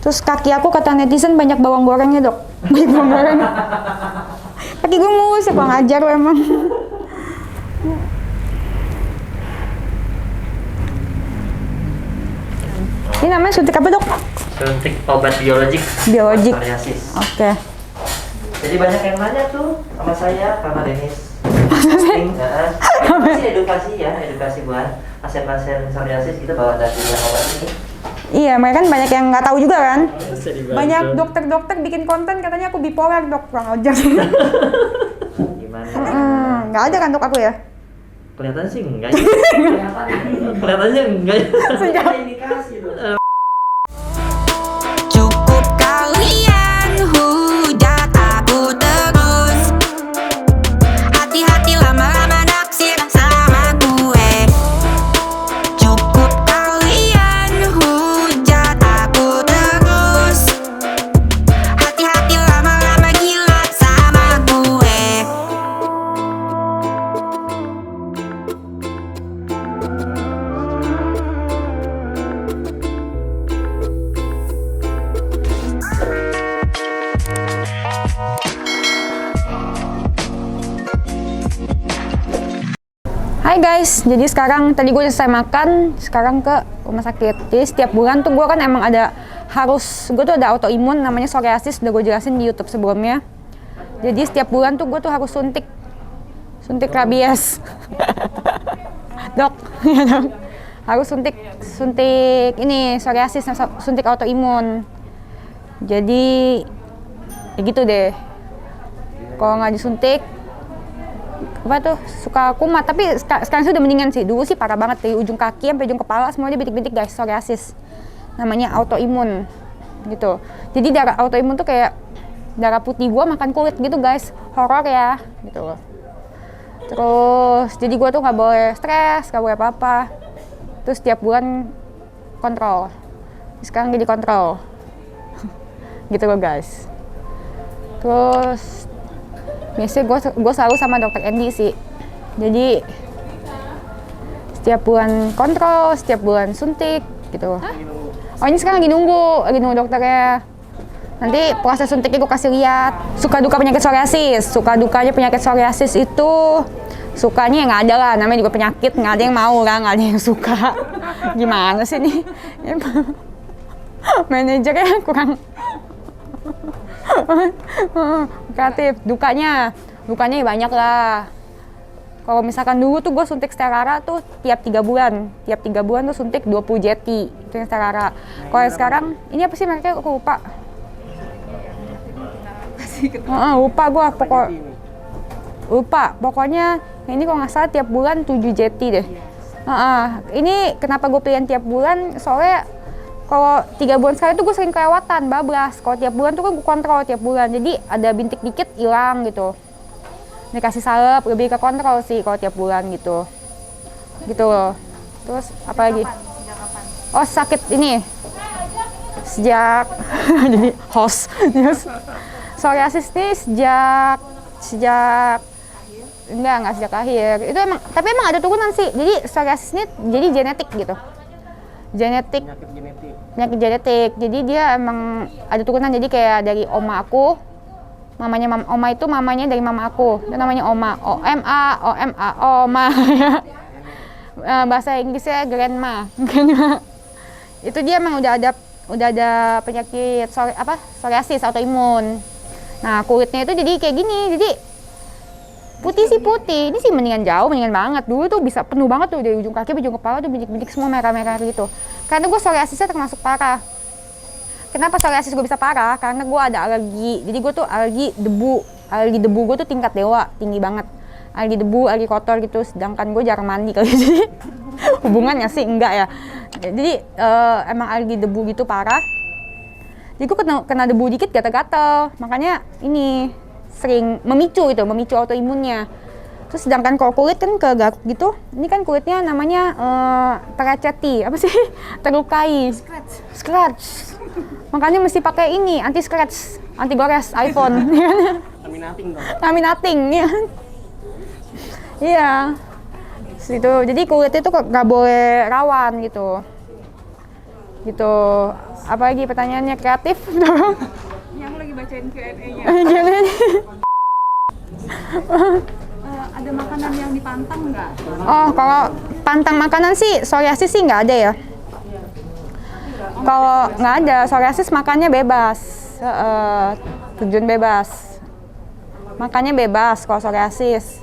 Terus kaki aku kata netizen banyak bawang gorengnya dok. Banyak bawang goreng. Kaki gue mulus ya, ngajar lo emang. Ini namanya suntik apa dok? Suntik obat biologik. Biologik. Psoriasis. Oke. Jadi banyak yang nanya tuh sama saya karena Denis. Edukasi buat pasien-pasien psoriasis gitu bahwa ada obat ini. Iya, mereka kan banyak yang nggak tahu juga kan. Banyak Banyak dokter-dokter bikin konten katanya aku bipolar dok, kurang ajar. Gimana? Nggak ada kan dok aku ya? Kelihatan sih enggak. Kelihatannya enggak. Sejauh Indikasi loh. Cukup kalian hujat aku terus. Hati-hati lama-lama naksir sama gue. Cukup kalian hujat aku terus. Hati-hati lama-lama gila sama gue. Hai guys, jadi sekarang tadi gue selesai makan, sekarang ke rumah sakit. Jadi setiap bulan tuh gue kan emang ada gue tuh ada autoimun namanya psoriasis, udah gue jelasin di YouTube sebelumnya. Jadi setiap bulan tuh gue tuh harus suntik rabies. Dok, ya dok. Harus suntik ini psoriasis, suntik autoimun. Jadi ya gitu deh. Kalau nggak disuntik apa tuh suka kumat, tapi sekarang sih udah mendingan sih. Dulu sih parah banget dari ujung kaki sampai ujung kepala semuanya bintik-bintik guys, psoriasis. Namanya autoimun gitu. Jadi darah autoimun tuh kayak darah putih gua makan kulit gitu guys. Horor ya gitu loh. Terus jadi gua tuh nggak boleh stres, nggak boleh apa-apa. Terus setiap bulan kontrol. Sekarang jadi kontrol. Gitu loh guys. Terus biasanya gue selalu sama dokter Andy sih. Jadi setiap bulan kontrol, setiap bulan suntik gitu. Oh ini sekarang lagi nunggu dokternya. Nanti proses suntiknya gue kasih lihat. Suka duka penyakit psoriasis, suka dukanya penyakit psoriasis itu sukanya nggak ada lah, namanya juga penyakit, nggak ada yang mau lah, nggak ada yang suka. Gimana sih nih? Manajernya kurang kreatif. Dukanya ya banyak lah. Kalau misalkan dulu tuh gue suntik Stelara tuh tiap 3 bulan tuh suntik 20 jeti, itu yang Stelara. Kalau sekarang ini apa sih mereka, aku lupa. Lupa gue pokoknya ini kalau nggak salah tiap bulan 7 jeti deh. Ini kenapa gue pilihin tiap bulan, soalnya kalau 3 bulan sekali tuh gue sering kelewatan, bablas. Kalau tiap bulan tuh kan gue kontrol tiap bulan, jadi ada bintik dikit hilang gitu. Dikasih salep, lebih ke kontrol sih kalau tiap bulan gitu loh. Terus apa lagi? Sejak kapan? Oh sakit ini sejak jadi host psoriasis nih sejak enggak sejak akhir itu emang, tapi emang ada turunan sih. Jadi psoriasis ini jadi genetik gitu, penyakit genetik. Jadi dia emang ada turunan, jadi kayak dari oma aku, oma itu mamanya dari mama aku, itu namanya oma, oma. Bahasa Inggrisnya grandma. Itu dia emang udah ada penyakit psoriasis autoimun. Nah kulitnya itu jadi kayak gini, jadi putih, ini sih mendingan banget. Dulu tuh bisa penuh banget tuh dari ujung kaki sampai ujung kepala tuh bintik-bintik semua merah-merah gitu. Karena gue psoriasisnya termasuk parah. Kenapa psoriasis gue bisa parah? Karena gue ada alergi. Jadi gue tuh alergi debu gue tuh tingkat dewa, tinggi banget. Alergi debu, alergi kotor gitu. Sedangkan gue jarang mandi kali. Jadi hubungannya sih enggak ya. Jadi emang alergi debu gitu parah. Jadi gue kena debu dikit gatal-gatal. Makanya ini sering memicu autoimunnya. Terus sedangkan kalau kulit kan kegaruk gitu, ini kan kulitnya namanya terceti, apa sih? Terlukai. Scratch. Makanya mesti pakai ini, anti scratch, anti gores iPhone. Laminating ya. Iya. Gitu. Jadi kulitnya tuh nggak boleh rawan gitu. Gitu. Apa lagi pertanyaannya kreatif? Yang lagi bacain Q&A-nya. Gimana? Ada makanan yang dipantang nggak? Oh, kalau pantang makanan sih psoriasis sih nggak ada ya. Kalau nggak ada psoriasis makannya bebas, terjun bebas. Makannya bebas kalau psoriasis.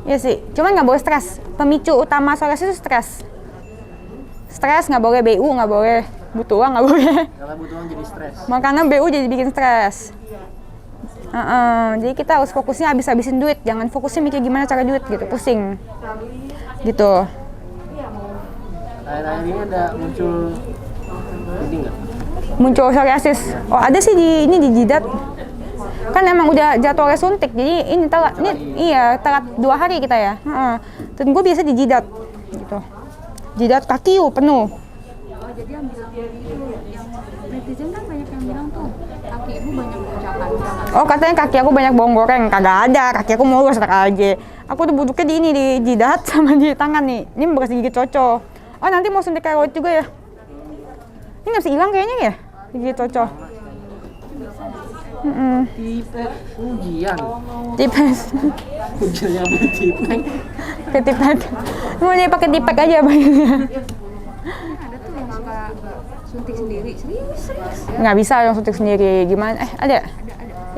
Iya sih, cuman nggak boleh stres. Pemicu utama psoriasis itu stres. Stres nggak boleh, BU nggak boleh, butuh uang nggak boleh. Kalau butuh uang jadi stres. Makanya BU jadi bikin stres. Jadi kita harus fokusnya habis-habisin duit, jangan fokusnya mikir gimana cara duit gitu, pusing. Gitu. Akhir-akhir ini ada muncul ini nggak? Muncul psoriasis. Oh, ada sih di jidat. Kan emang udah jadwalnya suntik, jadi ini telat. Iya, telat 2 hari kita ya. Dan gue biasa di jidat gitu. Jidat kaki penuh. Oh, jadi yang bilang itu yang netizen kan banyak yang bilang tuh kaki ibu banyak ucapan. Oh, katanya kaki aku banyak bawang goreng. Kagak ada, kaki aku mulus aja. Aku tuh duduknya di ini, di jidat sama di tangan nih. Ini bekas gigit coco. Oh, nanti mau suntik keroid juga ya? Ini nggak bisa hilang kayaknya ya? Gigit coco. Tipe ujian. Tipes. Ujian yang bertipek. Pakai tipek. Mau nih pakai tipek aja bayarnya. Ada tuh yang suka suntik sendiri. Serius. Nggak bisa yang suntik sendiri. Gimana? Ada?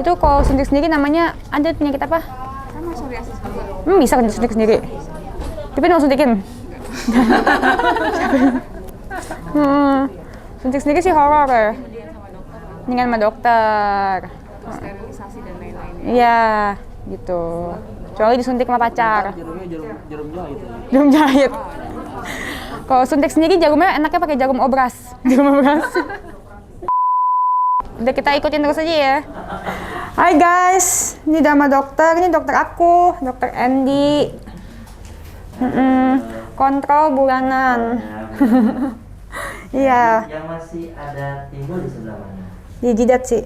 Itu kalau suntik sendiri namanya ada penyakit apa? Sama psoriasis juga. Bisa kan suntik sendiri. Tapi mau suntikin. Suntik sendiri sih horor ya. Dengan sama dokter. Sterilisasi dan lain-lain. Iya, gitu. Kecuali disuntik sama pacar. Jarumnya jarum jahit. Jarum jahit. Kalau suntik sendiri jarumnya enaknya pakai jarum obras. Jarum obras. Udah kita ikutin terus aja ya. Hai guys, ini udah sama dokter. Ini dokter aku, dokter Andy. Kontrol bulanan. Iya, Yang masih ada timbul di sebelah mana? di jidat sih.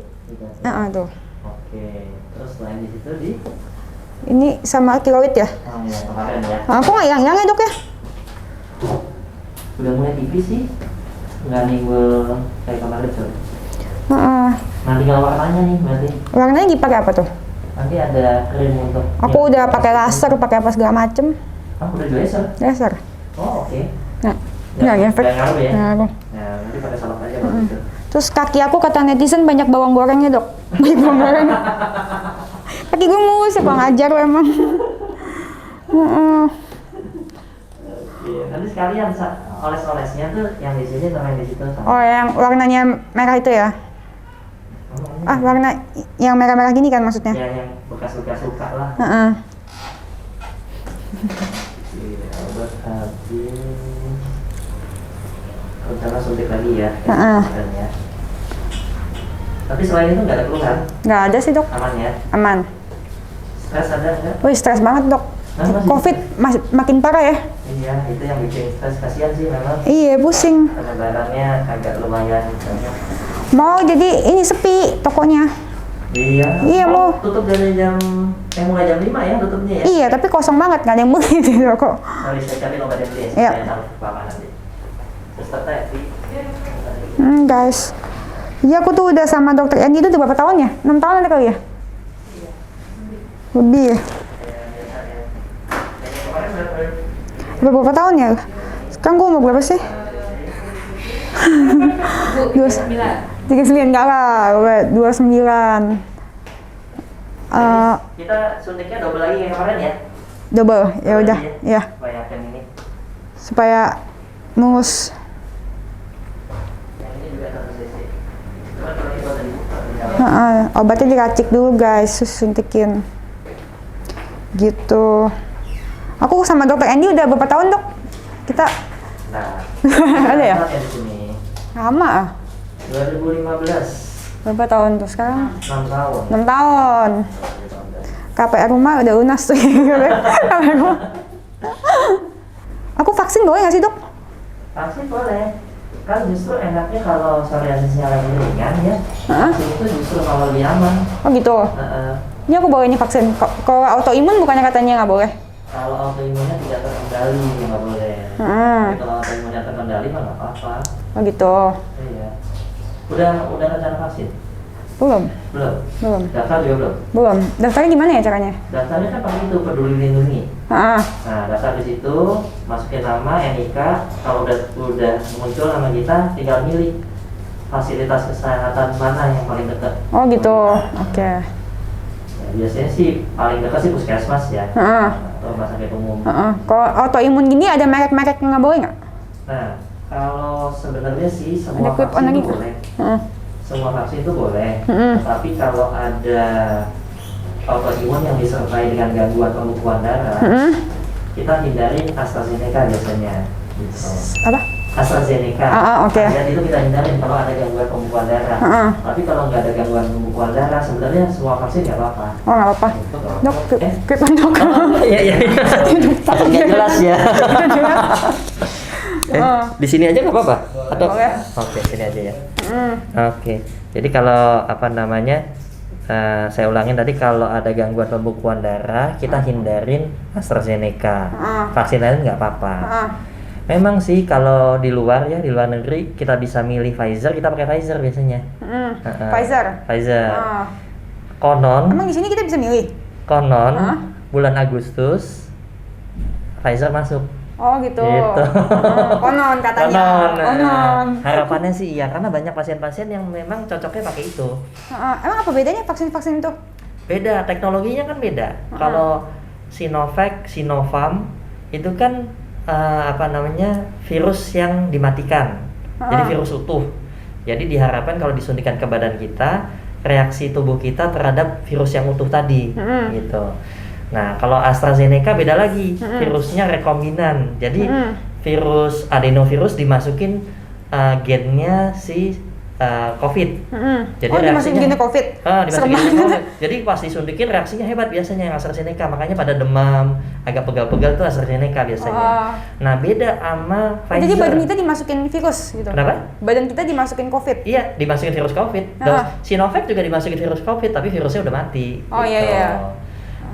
Tuh. Oke. Terus selain di situ di Ini sama tiroid ya? oh ya kemarin ya. Aku nggak yang ya dok ya? Udah mulai tipis sih. Nggak nimbul kayak kemarin tuh. Nah, Tinggal warnanya nih berarti. warnanya dipakai apa tuh? Nanti ada krim untuk. Aku udah pakai laser, pakai apa segala macem. Udah laser. Laser. Oh oke. Nah, nggak ngefek. Nggak ngaruh ya. Ngaruh. Nah nanti pakai salep aja kalau gitu. Terus kaki aku kata netizen banyak bawang gorengnya dok. Banyak bawang goreng. Kaki gue mulus ya, kurang ajar lo emang. Iya, nanti sekalian oles-olesnya tuh yang di sini sama yang di situ sama. Oh, yang warnanya merah itu ya? Warna yang merah-merah gini kan maksudnya? Ya, yang bekas-bekas luka lah. Iya, obat habis. Rencana suntik lagi ya. Ya. Tapi selain itu nggak ada keluhan? Nggak ada sih dok. Aman ya? Aman. Stres ada nggak? Wih, stres banget dok. Masih? Covid makin parah ya? Iya, itu yang bikin stres, kasihan sih memang. Iya, pusing. Penyebarannya agak lumayan banyak. Mau jadi ini sepi tokonya. Iya. Iya, mau. Tutup dari mulai jam 5 ya tutupnya ya? Iya, tapi kosong banget, nggak ada yang beli di toko. Sorry, saya cari nomor yang beli ya. Iya. Saya taruh ke nanti. Terus tertarik sih. Guys. Iya, aku tuh udah sama dokter Andy itu udah berapa tahun ya? 6 tahun ada kali ya? Lebih ya? Udah berapa tahun ya? Sekarang gue umur berapa sih? 39 enggak lah, 29. Kita suntiknya double lagi kayak kemarin ya? Double, ya udah, ya. Supaya yang ini. Supaya mulus. Yang ini juga 100 cc. Cuma kalau ini buat Obatnya diracik dulu guys, terus suntikin. Gitu. Aku sama dokter Andy udah berapa tahun dok? Kita Nah, ada ya? di sini. Lama 2015. Berapa tahun tuh sekarang? 6 tahun. 6 tahun. KPR rumah udah lunas tuh. Aku vaksin boleh nggak sih dok? Vaksin boleh. Kan justru enaknya kalau psoriasisnya lagi ringan ya. Vaksin itu justru kalau lebih aman. Oh gitu. Ini aku bawa ini vaksin. Kalau autoimun bukannya katanya nggak boleh? Kalau autoimunnya tidak terkendali nggak boleh. Tapi kalau autoimunnya terkendali mah nggak apa-apa. Oh gitu. Iya. Udah rencana vaksin? Belum. Belum. Daftar juga belum? Belum. Daftarnya gimana ya caranya? Daftarnya kan pakai itu Peduli Lindungi. Ah. Nah, daftar di situ, masukin nama, NIK. Kalau udah muncul nama kita, tinggal milih fasilitas kesehatan mana yang paling dekat. Oh gitu. Oke. Ya, biasanya sih paling dekat sih puskesmas ya, atau rumah sakit umum. Kalau autoimun gini ada merek-merek yang nggak boleh nggak? Nah, kalau sebenarnya sih Ada semua clip on vaksin lagi itu nggak? boleh. Semua vaksin itu boleh. Tapi kalau ada autoimun yang disertai dengan gangguan pembekuan darah, kita hindari AstraZeneca biasanya. Gitu. Apa? AstraZeneca. Oke. Dan itu kita hindarin kalau ada gangguan pembekuan darah. Tapi kalau nggak ada gangguan pembekuan darah, sebenarnya semua vaksin nggak apa-apa. Oh nggak apa-apa. Gitu. Dok, clip on dok. Iya. Nggak jelas ya. Di sini aja nggak apa-apa? Atau? Boleh. Oke, sini aja ya. Oke. Jadi kalau apa namanya? Saya ulangin tadi, kalau ada gangguan pembekuan darah, kita hindarin AstraZeneca. Vaksin lain nggak apa-apa. Memang sih kalau di luar negeri kita bisa milih Pfizer, kita pakai Pfizer biasanya. Pfizer. Konon Emang di sini kita bisa milih? bulan Agustus Pfizer masuk. Oh gitu. Gitu. Konon katanya. Konon. Harapannya sih iya, karena banyak pasien-pasien yang memang cocoknya pakai itu. Emang apa bedanya vaksin-vaksin itu? Beda, teknologinya kan beda. Kalau Sinovac, Sinovac itu kan virus yang dimatikan. Jadi virus utuh. Jadi diharapkan kalau disuntikan ke badan kita, reaksi tubuh kita terhadap virus yang utuh tadi, gitu. Nah, kalau AstraZeneca beda lagi, virusnya rekombinan. Jadi virus adenovirus dimasukin gennya si COVID. Jadi dimasukin gini COVID. Dimasukin gene COVID. Jadi pas disuntikin reaksinya hebat biasanya yang AstraZeneca, makanya pada demam, agak pegal-pegal tuh AstraZeneca biasanya. Nah, beda sama Pfizer. Jadi badan kita dimasukin virus gitu. Kenapa? Badan kita dimasukin COVID. Iya, dimasukin virus COVID. Dan Sinovac juga dimasukin virus COVID, tapi virusnya udah mati. Oh gitu. iya.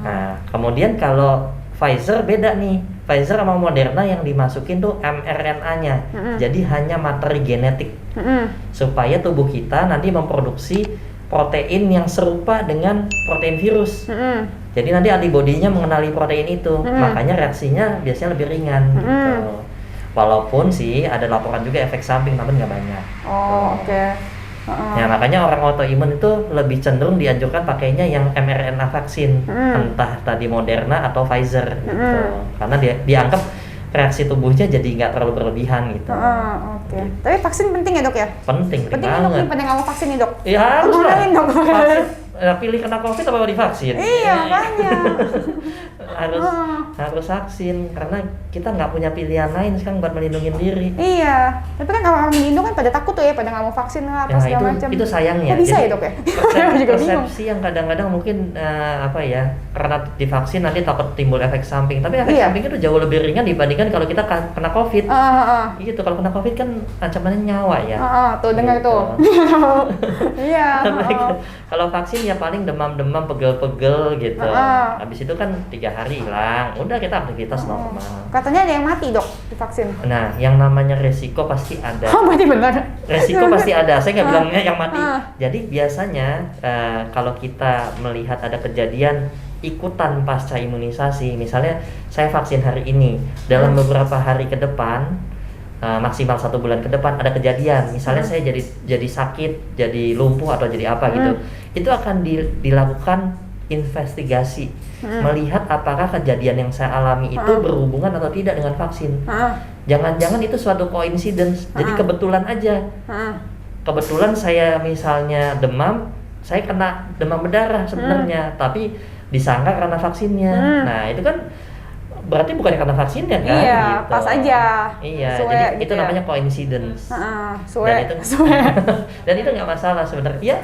Nah, kemudian kalau Pfizer beda nih. Pfizer sama Moderna yang dimasukin tuh mRNA-nya. Jadi hanya materi genetik. Supaya tubuh kita nanti memproduksi protein yang serupa dengan protein virus. Jadi nanti antibodinya mengenali protein itu. Makanya reaksinya biasanya lebih ringan gitu. Walaupun sih ada laporan juga efek samping, namun nggak banyak. Oh, oke. Ya, makanya orang autoimun itu lebih cenderung dianjurkan pakainya yang mRNA vaksin, entah tadi Moderna atau Pfizer gitu. Karena dia dianggap reaksi tubuhnya jadi nggak terlalu berlebihan gitu. Oke. Tapi vaksin penting ya dok ya? Penting Penting ya, dok banget. nih pada nggak mau vaksin nih dok. Ya harus lah. Kenalin, dok. Vaksin, pilih kena COVID apa divaksin? Iya makanya. harus vaksin, karena kita nggak punya pilihan lain sekarang buat melindungi diri. Iya. Tapi kan orang Indo kan pada takut tuh ya, pada nggak mau vaksin lah apa segala macam. Itu sayangnya. Kok bisa Jadi, ya dok ya? Saya juga bingung. persepsi yang kadang-kadang mungkin karena divaksin nanti takut timbul efek samping. Tapi efek sampingnya itu jauh lebih ringan dibandingkan kalau kita kena COVID. Gitu, kalau kena COVID kan ancamannya nyawa ya. Tuh dengar Gitu. tuh. Iya. Kalau vaksin ya paling demam-demam, pegel-pegel gitu. Habis itu kan 3 hari hilang. Udah kita aktivitas normal. Katanya ada yang mati dok divaksin. Nah, yang namanya resiko pasti ada. Oh berarti benar. Resiko pasti ada. Saya nggak bilangnya yang mati. Jadi biasanya kalau kita melihat ada kejadian ikutan pasca imunisasi, misalnya saya vaksin hari ini, dalam beberapa hari ke depan, maksimal 1 bulan ke depan ada kejadian, misalnya saya jadi sakit, jadi lumpuh atau jadi apa gitu, itu akan dilakukan investigasi, melihat apakah kejadian yang saya alami itu berhubungan atau tidak dengan vaksin. Jangan-jangan itu suatu coincidence, jadi kebetulan aja. Kebetulan saya misalnya demam, saya kena demam berdarah sebenarnya, tapi disangka karena vaksinnya. Nah itu kan berarti bukan karena vaksinnya kan? Iya, gitu. pas aja. Iya, Suwe jadi gitu itu ya. namanya coincidence. Suwe. Dan itu nggak masalah sebenarnya. Iya.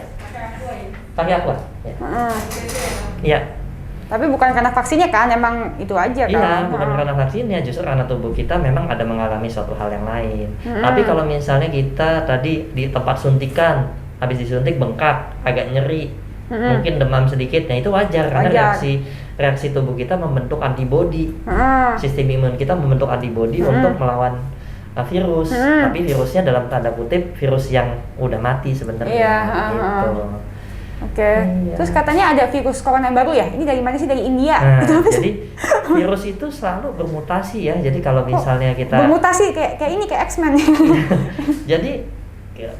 Pakai aqua. Iya. Tapi bukan karena vaksinnya kan, emang itu aja kan? Iya, bukan karena vaksinnya, justru karena tubuh kita memang ada mengalami suatu hal yang lain. Tapi kalau misalnya kita tadi di tempat suntikan, habis disuntik bengkak, agak nyeri, mungkin demam sedikit, nah itu wajar karena reaksi tubuh kita membentuk antibodi. Sistem imun kita membentuk antibodi untuk melawan virus, tapi virusnya dalam tanda kutip virus yang udah mati sebenarnya. Iya, gitu. Oke. Iya. Terus katanya ada virus corona yang baru ya? Ini dari mana sih? Dari India? Nah, Itu apa sih? jadi virus itu selalu bermutasi ya. Jadi kalau misalnya kita Bermutasi kayak ini kayak X-Men. jadi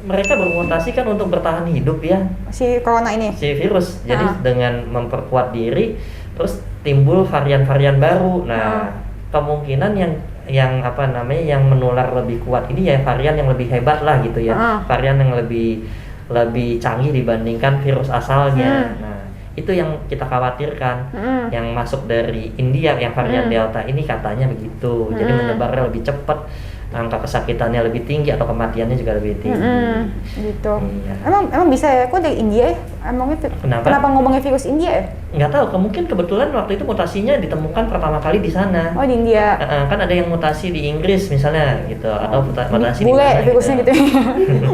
mereka bermutasi kan untuk bertahan hidup ya, Si corona ini. si virus. Jadi dengan memperkuat diri terus timbul varian-varian baru. Nah, kemungkinan yang apa namanya yang menular lebih kuat ini ya varian yang lebih hebat lah gitu ya. Varian yang lebih canggih dibandingkan virus asalnya. Nah, itu yang kita khawatirkan. Yang masuk dari India yang varian Delta ini katanya begitu. Jadi menyebarnya lebih cepat, angka kesakitannya lebih tinggi atau kematiannya juga lebih tinggi. Gitu. Iya. Emang bisa ya? Kok dari India ya? Emangnya kenapa ngomongnya virus India ya? Nggak tahu, mungkin kebetulan waktu itu mutasinya ditemukan pertama kali di sana. Oh, di India. Kan ada yang mutasi di Inggris misalnya gitu, atau mutasi di Bule mana virusnya gitu ya.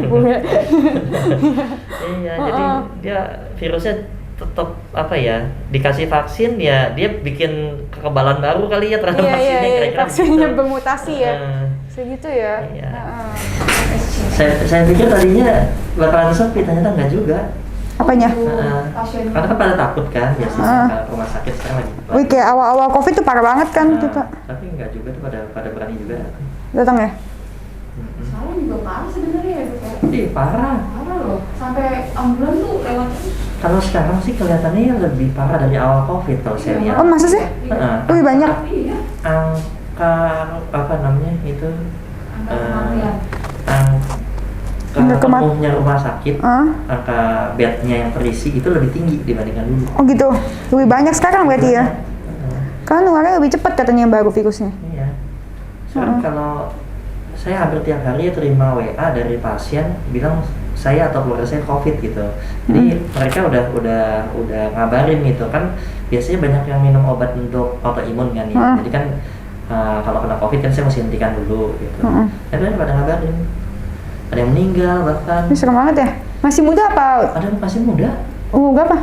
Bule. Iya, jadi dia virusnya tetap apa ya, dikasih vaksin ya dia bikin kekebalan baru kali ya terhadap vaksinnya, kira-kira vaksinnya begitu. bermutasi ya. Segitu ya. Iya. Saya pikir tadinya bakalan sepi, ternyata enggak juga. Apanya? Karena kan pada takut kan biasanya kalau rumah sakit sekarang lagi. Wih, kayak awal-awal COVID tuh parah banget kan kita. Tapi enggak juga tuh pada berani juga datang. Datang ya? Sekarang juga parah sebenarnya ya, Dok. Iya, parah. Parah loh. Sampai ambulan tuh lewat terus. Kalau sekarang sih kelihatannya ya lebih parah dari awal COVID kalau saya lihat. Oh, masa sih? Wih, banyak. Iya. Angka apa namanya itu? Angka penuhnya rumah sakit, angka bednya yang terisi itu lebih tinggi dibandingkan dulu. Oh gitu, lebih banyak sekarang berarti ya? Kan nularnya lebih cepat katanya yang baru virusnya. Iya. Sekarang kalau saya hampir tiap hari terima WA dari pasien bilang saya atau keluarga saya COVID gitu. Jadi mereka udah ngabarin gitu kan. Biasanya banyak yang minum obat untuk autoimun kan ya. Jadi kan kalau kena COVID kan saya mesti hentikan dulu gitu. Tapi pada ngabarin. Ada yang meninggal bahkan. Ini serem banget ya? Masih muda apa? Ada yang masih muda. Umur berapa?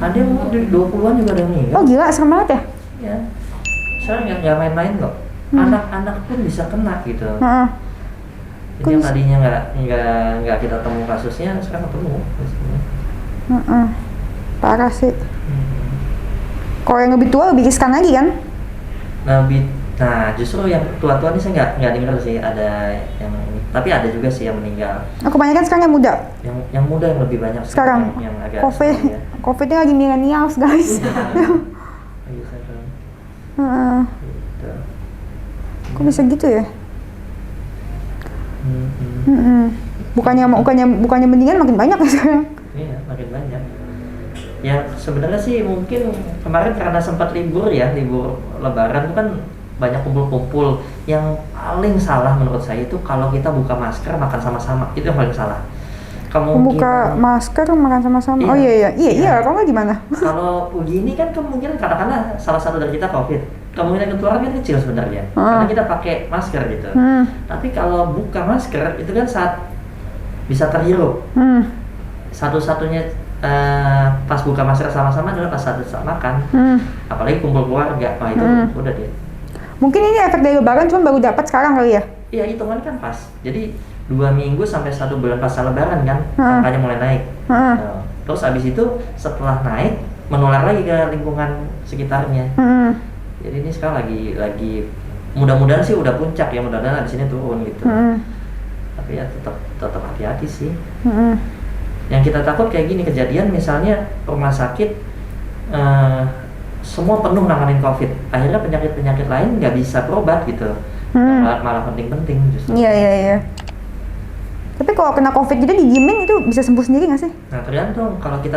Ada yang 20-an juga ada yang meninggal. Oh gila, serem banget ya? Iya. Sekarang nggak main-main kok. Anak-anak pun bisa kena gitu. Jadi yang tadinya nggak kita temu kasusnya sekarang ketemu. Parah sih. Kalau yang lebih tua lebih riskan lagi kan? Nah justru yang tua-tua ini saya nggak dengar sih ada yang ini, tapi ada juga sih yang meninggal. Kebanyakan sekarang yang muda. Yang muda yang lebih banyak sekarang. Yang agak COVID-nya lagi millennials guys. Lagi sekarang. Gitu. Kok bisa gitu ya? Bukannya mendingan makin banyak ya sekarang. Iya, makin banyak. Ya sebenarnya sih mungkin kemarin karena sempat libur Lebaran itu kan banyak kumpul-kumpul. Yang paling salah menurut saya itu kalau kita buka masker makan sama-sama, itu yang paling salah. Buka masker makan sama-sama. Iya. Oh iya. Kalau nggak gimana? Kalau begini kan kemungkinan katakanlah salah satu dari kita COVID, kemungkinan ketularan kan kecil sebenarnya karena kita pakai masker gitu. Tapi kalau buka masker itu kan saat bisa terhirup. Satu-satunya pas buka masker sama-sama adalah pas saat makan. Apalagi kumpul keluarga, itu udah deh. Mungkin ini efek dari Lebaran cuma baru dapat sekarang kali ya? Iya, hitungan kan pas. Jadi 2 minggu sampai 1 bulan pasca Lebaran kan angkanya mulai naik. Terus abis itu setelah naik menular lagi ke lingkungan sekitarnya. Jadi ini sekarang lagi mudah-mudahan sih udah puncak ya, mudah-mudahan abis ini turun gitu. Tapi ya tetap hati-hati sih. Yang kita takut kayak gini kejadian misalnya rumah sakit semua penuh nanganin COVID, akhirnya penyakit-penyakit lain nggak bisa berobat gitu. Malah penting-penting justru. Iya. Tapi kalau kena COVID jadi didiemin itu bisa sembuh sendiri nggak sih? Nah tergantung, kalau kita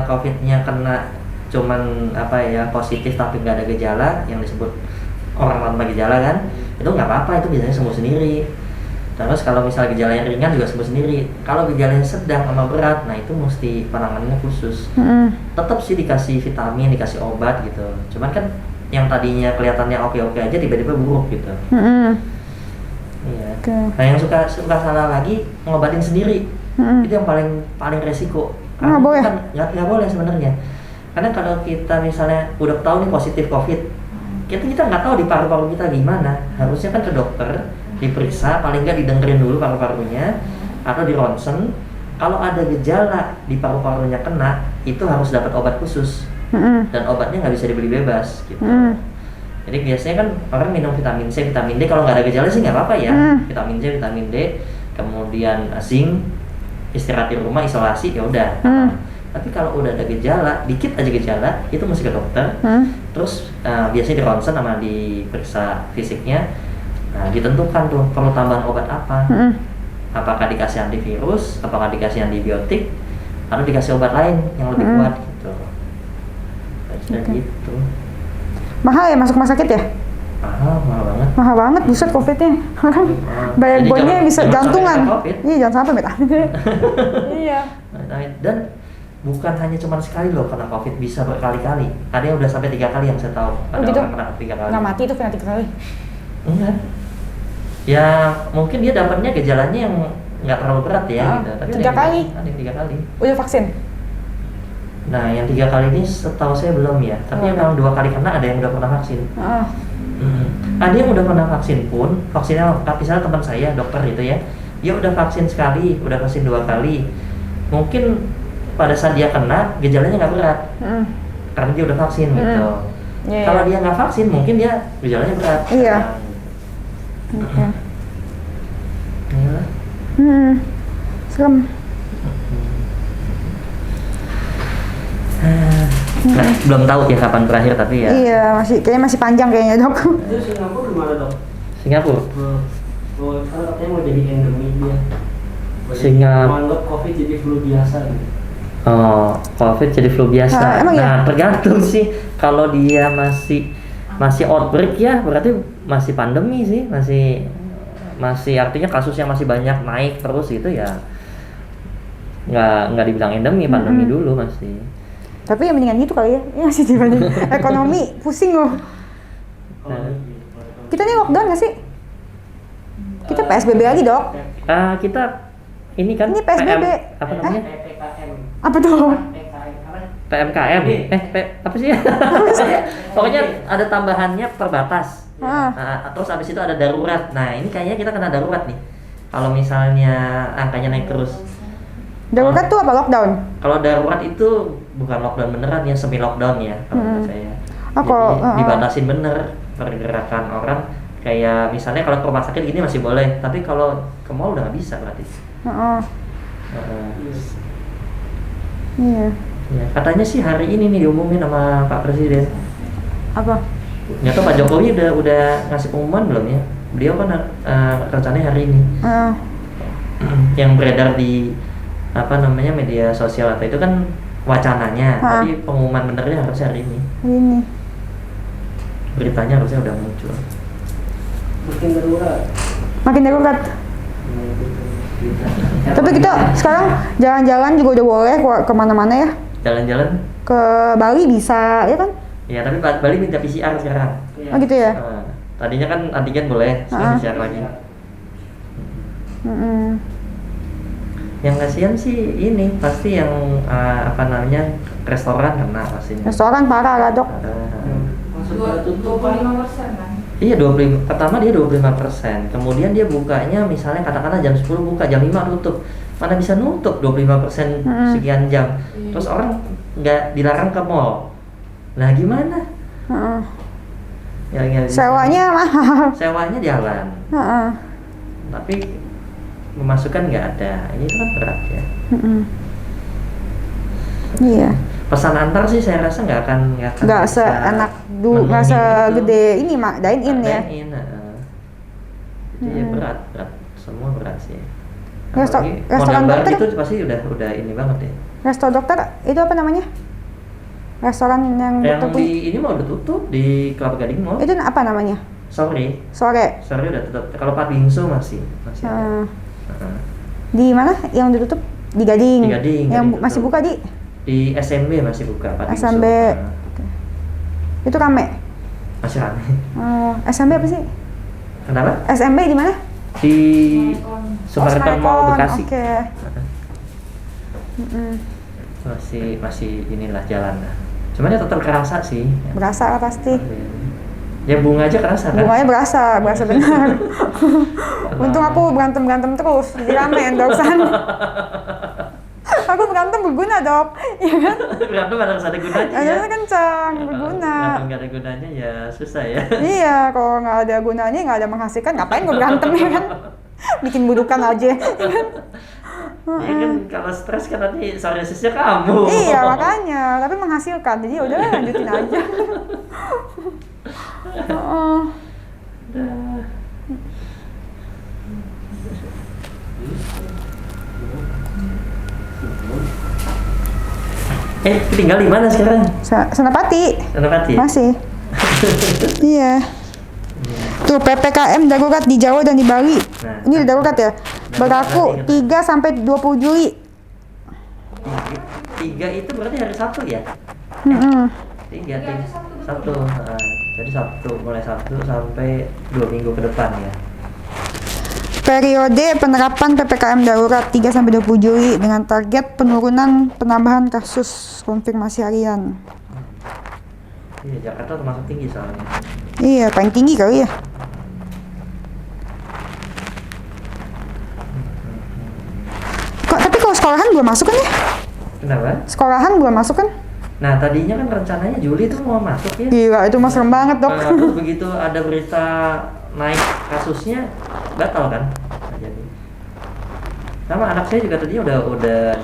COVID-nya kena cuman positif tapi nggak ada gejala yang disebut orang tanpa gejala kan, itu nggak apa-apa, itu biasanya sembuh sendiri. Terus kalau misalnya gejalanya ringan juga sembuh sendiri. Kalau gejalanya sedang sama berat, nah itu mesti penanganannya khusus. Tetap sih dikasih vitamin, dikasih obat gitu. Cuman kan yang tadinya kelihatannya oke-oke aja tiba-tiba buruk gitu. Iya. Nah yang suka salah lagi ngobatin sendiri. Itu yang paling resiko. Karena boleh. Kan nggak boleh sebenarnya. Karena kalau kita misalnya udah tahu nih positif COVID, kita nggak tahu di paru-paru kita gimana. Harusnya kan ke dokter, diperiksa, paling nggak didengerin dulu paru-parunya atau di ronsen. Kalau ada gejala di paru-parunya kena, itu harus dapat obat khusus dan obatnya nggak bisa dibeli bebas gitu. Jadi biasanya kan orang minum vitamin C, vitamin D, kalau nggak ada gejala sih nggak apa-apa ya. Vitamin C, vitamin D, kemudian zinc, istirahat di rumah, isolasi, ya udah. Tapi kalau udah ada gejala, dikit aja gejala, itu mesti ke dokter. Terus biasanya di ronsen sama diperiksa fisiknya. Nah, ditentukan tuh perlu tambahan obat apa. Apakah dikasih antivirus, apakah dikasih antibiotik, atau dikasih obat lain yang lebih kuat gitu. Gitu. Mahal ya masuk rumah sakit ya? Mahal banget. Mahal banget, buset COVID-nya. Orang bayar Jadi bonnya jangan- bisa jangan sampai jantungan. kena COVID. Iya, jangan sampai bet. Iya. Dan bukan hanya cuma sekali loh kena COVID, bisa berkali-kali. Ada yang udah sampai 3 kali yang saya tahu. Ada gitu? orang kena 3 kali. Nggak mati tuh kena 3 kali. Enggak. Ya mungkin dia dapatnya gejalanya yang nggak terlalu berat ya. Gitu. Tapi 3 kali? Ada yang 3 kali. Udah vaksin? Nah yang 3 kali ini setahu saya belum ya. Tapi yang memang 2 kali kena ada yang udah pernah vaksin. Ada yang udah pernah vaksin pun, vaksinnya lengkap. Misalnya teman saya dokter itu ya, dia udah vaksin sekali, udah vaksin 2 kali. Mungkin pada saat dia kena gejalanya nggak berat, karena dia udah vaksin gitu. Iya, Kalau iya. dia nggak vaksin, mungkin dia gejalanya berat. Iya. Nah, Oke. inilah. Serem. Nah, belum tahu ya kapan terakhir tapi ya. Iya, kayaknya masih panjang kayaknya, Dok. Itu Singapura gimana dok? Singapura. Kan katanya mau jadi endemi dia. Menganggap COVID jadi flu biasa gitu. Oh, COVID jadi flu biasa. Nah, emang ya? Nah, tergantung sih. Kalau dia masih outbreak ya, berarti masih pandemi sih, masih artinya kasus yang masih banyak naik terus itu ya. Nggak dibilang endemi, pandemi dulu masih. Tapi ya mendingan gitu kali ya. Iya sih dibanding ekonomi pusing loh. Kita nih lockdown nggak sih? Kita PSBB lagi, Dok. Kita ini kan Ini PSBB. apa namanya? PPKM. Apa tuh? PMKM. Apa sih? Pokoknya ada tambahannya terbatas. Terus abis itu ada darurat. Nah, ini kayaknya kita kena darurat nih. Kalau misalnya angkanya naik terus. Darurat tuh apa lockdown? Kalau darurat itu bukan lockdown beneran ya, semi lockdown ya kalau menurut saya. Jadi dibatasin bener pergerakan orang. Kayak misalnya kalau ke rumah sakit gini masih boleh, tapi kalau ke mall udah nggak bisa berarti. Iya. Ya, katanya sih hari ini nih diumumin sama Pak Presiden. Apa? Nggak tahu Pak Jokowi udah ngasih pengumuman belum ya? Beliau kan rencananya hari ini. Yang beredar di media sosial atau itu kan wacananya, tapi pengumuman benernya harusnya hari ini. Ini. Beritanya harusnya udah muncul. Makin darurat. Tapi kita sekarang jalan-jalan juga udah boleh kemana-mana ya. Jalan-jalan? Ke Bali bisa, ya kan? Ya, tapi Bali minta PCR sekarang. Oh gitu ya? Tadinya kan antigen boleh, sekarang PCR lagi. Yang kasihan sih ini pasti yang restoran kena pastinya. Restoran parah lah, Dok. Maksudnya tutup kan? Iya, 25. Pertama dia 25%. Kemudian dia bukanya misalnya katakanlah jam 10 buka, jam 5 tutup. Mana bisa nutup 25% sekian jam. Terus orang nggak dilarang ke mall. Nah, gimana? Ya, Sewanya mahal. Sewanya jalan. Tapi pemasukan nggak ada. Ini kan berat ya. Iya. Pesan antar sih saya rasa nggak akan Nggak seenak dulu, nggak segede ini mak dine in ya. Dine in, jadi ya berat, semua berat sih. Restoran Modal baru dokter? itu pasti udah ini banget ya. Resto dokter itu apa namanya? Restoran yang dokter Yang punya. di ini mau udah tutup di Kelapa Gading Mall. Itu apa namanya? Sore Sore. udah tutup. Kalau Pak Bingsu masih ada. Di mana yang ditutup? Di Gading. Di Gading, Yang Gading masih tutup. buka di Di SMB masih buka Pak Bingsu. SMB. Itu rame. Masih rame. SMB apa sih? Kenapa? SMB di mana? Di Sumarekon Mall Bekasi. Oke. Masih inilah jalan lah. Cuman ya tetap kerasa sih. Berasa lah pasti. Ya bunga aja kerasa kan? Bunganya berasa benar. Untung aku berantem terus, jadi rame endorsean. Aku berantem berguna dok, iya kan? Berantem harus ada gunanya ya. Endorsean kencang, berguna. Berantem nggak ada gunanya ya susah ya. Iya, kalau nggak ada gunanya, nggak ada menghasilkan, ngapain gue berantem ya kan? Bikin budukan aja. Iya kan kalau stres kan nanti psoriasisnya kamu. Iya makanya, tapi menghasilkan, jadi udah lanjutin aja. Heeh. Tinggal di mana sekarang? Senapati. Senapati? Masih. Iya. Tuh PPKM darurat di Jawa dan di Bali. Nah, Ini darurat ya. Berlaku 3 sampai 20 Juli. 3 itu berarti hari Sabtu ya? Mm-mm. 3 Sabtu. Jadi Sabtu, mulai Sabtu sampai 2 minggu ke depan ya. Periode penerapan PPKM darurat 3 sampai 20 Juli dengan target penurunan penambahan kasus konfirmasi harian. Iya, Jakarta termasuk tinggi soalnya. Iya, paling tinggi kali ya. Tapi kalau sekolahan belum masuk kan ya? Kenapa? Sekolahan belum masuk kan? Nah, tadinya kan rencananya Juli itu mau masuk ya. Gila, itu mah serem banget dok. Terus begitu ada berita naik kasusnya, batal kan? Nggak jadi. Sama anak saya juga tadi udah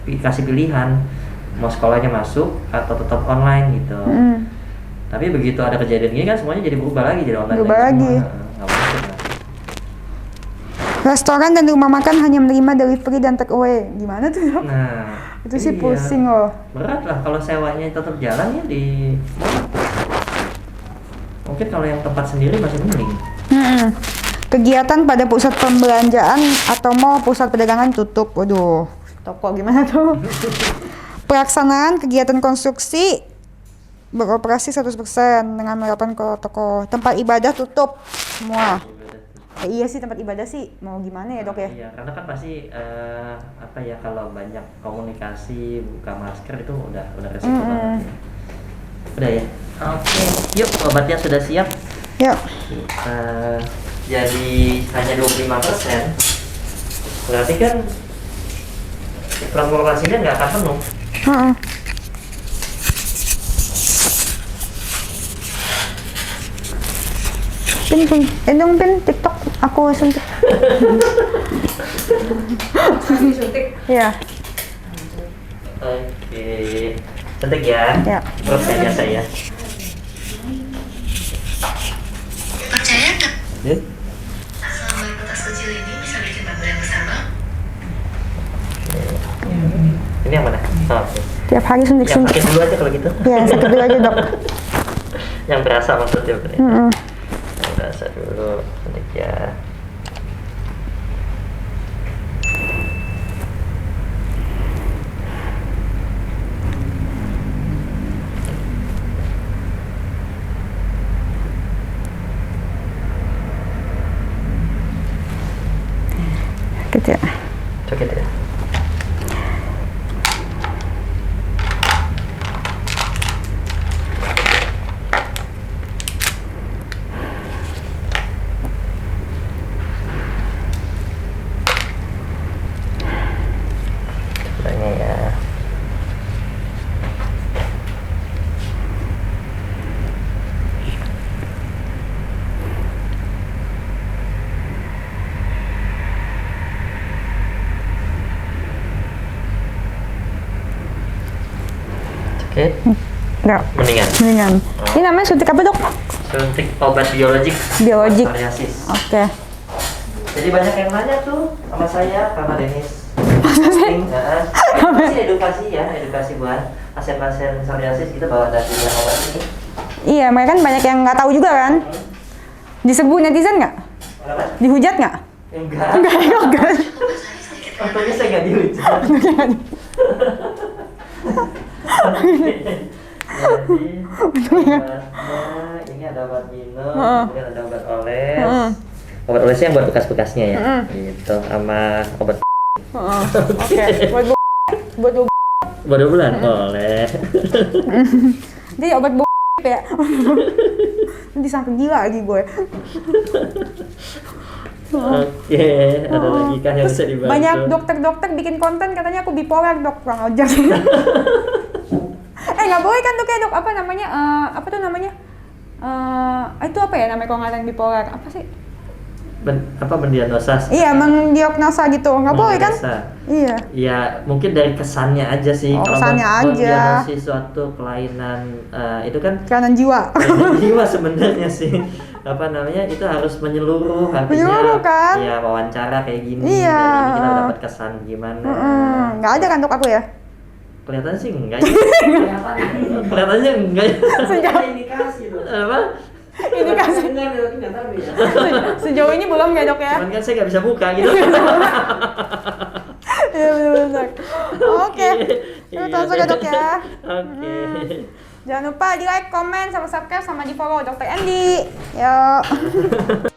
dikasih pilihan mau sekolahnya masuk atau tetap online gitu. Tapi begitu ada kejadian gini kan semuanya jadi berubah lagi, jadi online Berubah lagi. Nggak masuk lah. Restoran dan rumah makan hanya menerima delivery dan take away. Gimana tuh dok? Nah, Itu sih iya. pusing loh. Berat lah kalau sewanya tetap jalan ya di mungkin kalau yang tempat sendiri masih mending. Kegiatan pada pusat pembelanjaan atau mall pusat perdagangan tutup. Waduh, toko gimana tuh? Pelaksanaan kegiatan konstruksi beroperasi 100% dengan menerapkan protokol. Tempat ibadah tutup semua. Iya sih, tempat ibadah sih mau gimana ya dok ya? Iya, karena kan pasti kalau banyak komunikasi buka masker itu udah resiko banget ya. Udah ya. Oke, yuk obatnya sudah siap. Yuk. Jadi hanya 25%. Berarti kan formulasinya nggak akan penuh. Pin TikTok aku suntik. Iya. Oke, suntik ya. Ya. Terus kayak biasa ya. Percaya nggak? Selama kertas kecil ini bisa bikin bangga yang besar bang. Ini yang mana? Oh, oke. Tiap hari Yang suntik-suntik. sakit dulu aja kalau gitu. Iya, sakit dulu aja dok. Yang berasa maksudnya bukan ya? Yang berasa dulu, suntik ya. Gitu ya. Sakit ya. Sebenarnya ya. Sakit? Enggak. Mendingan. Ini namanya suntik apa dok? Suntik obat biologik. Biologik. Psoriasis. Oke. Jadi banyak yang nanya tuh sama saya karena Denis posting, edukasi buat pasien-pasien psoriasis gitu bahwa ada pilihan obat ini. Iya, mereka kan banyak yang nggak tahu juga kan. Diserbu netizen nggak? Kenapa? Dihujat nggak? Enggak. Enggak. Untungnya saya nggak dihujat. Jadi obatnya, ini ada obat minum, kemudian ada obat oles. Obat olesnya yang buat bekas-bekasnya ya, gitu, sama obat. Oke. Buat 2 bulan boleh. Jadi obat ya. Nanti sampai gila lagi gue. Oke, ada lagi kah yang bisa dibantu? Banyak dokter-dokter bikin konten katanya aku bipolar, Dok. Kurang ajar. Nggak boleh kan tuh kayak Dok, apa namanya? Apa tuh namanya? Itu apa ya namanya kalau ngatain bipolar? Apa sih? Mendiagnosa? Iya, mendiagnosa gitu. Nggak boleh kan? Iya. Ya, mungkin dari kesannya aja sih. Kalau kesannya aja. mendiagnosis suatu kelainan itu kan Kelainan jiwa. kelainan jiwa sebenarnya sih. Apa namanya? Itu harus menyeluruh, artinya Menyeluruh, kan? ya wawancara kayak gini. Iya. Dan ini kita dapat kesan gimana. Nggak ada kan Dok aku ya? Kelihatannya sih enggak ya. Kelihatannya enggak ya. Sejauh indikasi tuh. Apa? ini kasih. Enggak ada kenyataan beda. Sejauh ini belum ya Dok ya? Cuman kan saya nggak bisa buka gitu. Iya benar. Oke. Iya, Itu saja Dok ya. Oke. Jangan lupa di like, komen, sama subscribe, sama di follow Dr. Andy. Yuk.